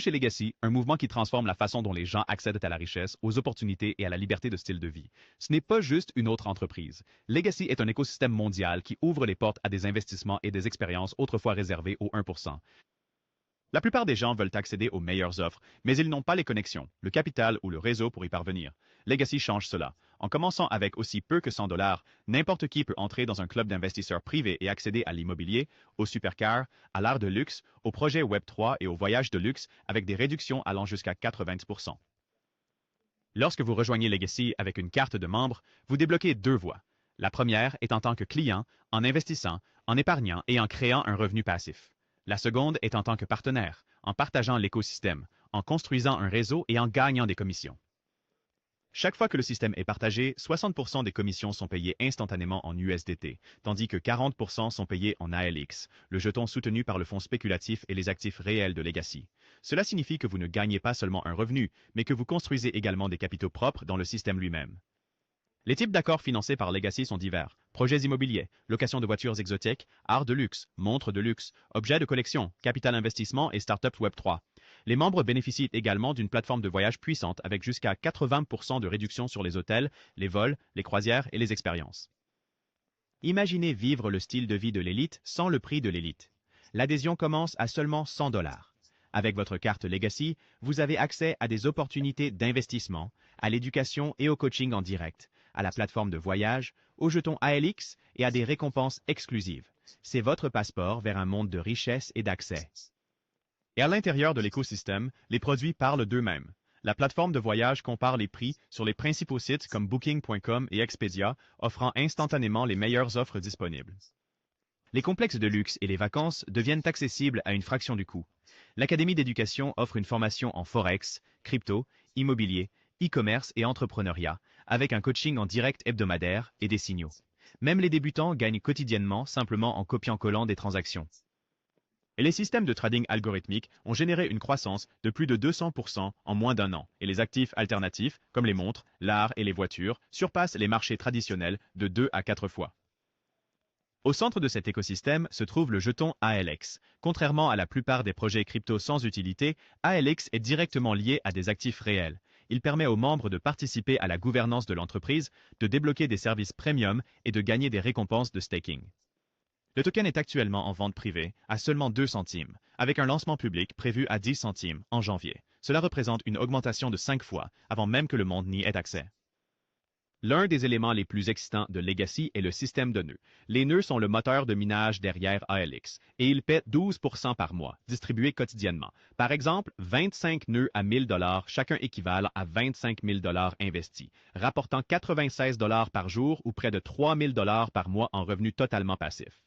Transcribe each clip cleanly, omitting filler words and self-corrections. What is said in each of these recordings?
Chez Legacy, un mouvement qui transforme la façon dont les gens accèdent à la richesse, aux opportunités et à la liberté de style de vie. Ce n'est pas juste une autre entreprise. Legacy est un écosystème mondial qui ouvre les portes à des investissements et des expériences autrefois réservées aux 1%. La plupart des gens veulent accéder aux meilleures offres, mais ils n'ont pas les connexions, le capital ou le réseau pour y parvenir. Legacy change cela. En commençant avec aussi peu que 100 $, n'importe qui peut entrer dans un club d'investisseurs privés et accéder à l'immobilier, aux supercars, à l'art de luxe, aux projets Web3 et aux voyages de luxe avec des réductions allant jusqu'à 80%. Lorsque vous rejoignez Legacy avec une carte de membre, vous débloquez deux voies. La première est en tant que client, en investissant, en épargnant et en créant un revenu passif. La seconde est en tant que partenaire, en partageant l'écosystème, en construisant un réseau et en gagnant des commissions. Chaque fois que le système est partagé, 60% des commissions sont payées instantanément en USDT, tandis que 40% sont payées en ALX, le jeton soutenu par le fonds spéculatif et les actifs réels de Legacy. Cela signifie que vous ne gagnez pas seulement un revenu, mais que vous construisez également des capitaux propres dans le système lui-même. Les types d'accords financés par Legacy sont divers. Projets immobiliers, location de voitures exotiques, art de luxe, montres de luxe, objets de collection, capital investissement et start-up Web3. Les membres bénéficient également d'une plateforme de voyage puissante avec jusqu'à 80% de réduction sur les hôtels, les vols, les croisières et les expériences. Imaginez vivre le style de vie de l'élite sans le prix de l'élite. L'adhésion commence à seulement 100 $. Avec votre carte Legacy, vous avez accès à des opportunités d'investissement, à l'éducation et au coaching en direct, à la plateforme de voyage, aux jetons ALX et à des récompenses exclusives. C'est votre passeport vers un monde de richesse et d'accès. Et à l'intérieur de l'écosystème, les produits parlent d'eux-mêmes. La plateforme de voyage compare les prix sur les principaux sites comme Booking.com et Expedia, offrant instantanément les meilleures offres disponibles. Les complexes de luxe et les vacances deviennent accessibles à une fraction du coût. L'Académie d'éducation offre une formation en Forex, crypto, immobilier, e-commerce et entrepreneuriat, avec un coaching en direct hebdomadaire et des signaux. Même les débutants gagnent quotidiennement simplement en copiant-collant des transactions. Et les systèmes de trading algorithmique ont généré une croissance de plus de 200% en moins d'un an, et les actifs alternatifs, comme les montres, l'art et les voitures, surpassent les marchés traditionnels de 2 à 4 fois. Au centre de cet écosystème se trouve le jeton ALX. Contrairement à la plupart des projets crypto sans utilité, ALX est directement lié à des actifs réels. Il permet aux membres de participer à la gouvernance de l'entreprise, de débloquer des services premium et de gagner des récompenses de staking. Le token est actuellement en vente privée à seulement 2 centimes, avec un lancement public prévu à 10 centimes en janvier. Cela représente une augmentation de 5 fois avant même que le monde n'y ait accès. L'un des éléments les plus excitants de Legacy est le système de nœuds. Les nœuds sont le moteur de minage derrière ALX et ils paient 12% par mois, distribués quotidiennement. Par exemple, 25 nœuds à 1000 $, chacun équivalent à 25 000 $ investis, rapportant 96 $ par jour ou près de 3 000 $ par mois en revenus totalement passifs.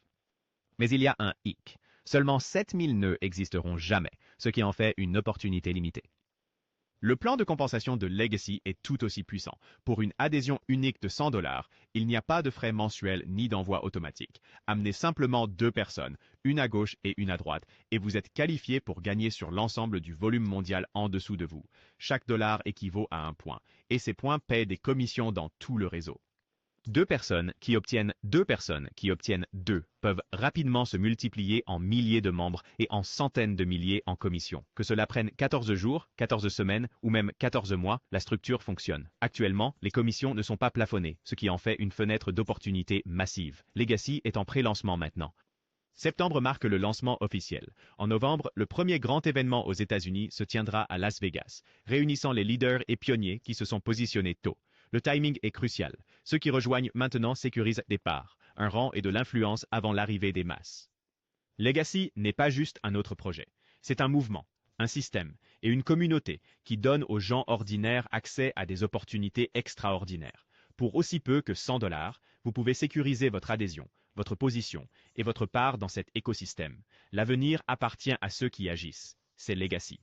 Mais il y a un hic. Seulement 7000 nœuds existeront jamais, ce qui en fait une opportunité limitée. Le plan de compensation de Legacy est tout aussi puissant. Pour une adhésion unique de 100 $, il n'y a pas de frais mensuels ni d'envoi automatique. Amenez simplement 2 personnes, une à gauche et une à droite, et vous êtes qualifié pour gagner sur l'ensemble du volume mondial en dessous de vous. Chaque dollar équivaut à un point, et ces points paient des commissions dans tout le réseau. Deux personnes qui obtiennent 2 peuvent rapidement se multiplier en milliers de membres et en centaines de milliers en commissions. Que cela prenne 14 jours, 14 semaines ou même 14 mois, la structure fonctionne. Actuellement, les commissions ne sont pas plafonnées, ce qui en fait une fenêtre d'opportunité massive. Legacy est en pré-lancement maintenant. Septembre marque le lancement officiel. En novembre, le premier grand événement aux États-Unis se tiendra à Las Vegas, réunissant les leaders et pionniers qui se sont positionnés tôt. Le timing est crucial. Ceux qui rejoignent maintenant sécurisent des parts, un rang et de l'influence avant l'arrivée des masses. Legacy n'est pas juste un autre projet. C'est un mouvement, un système et une communauté qui donne aux gens ordinaires accès à des opportunités extraordinaires. Pour aussi peu que 100 $, vous pouvez sécuriser votre adhésion, votre position et votre part dans cet écosystème. L'avenir appartient à ceux qui agissent. C'est Legacy.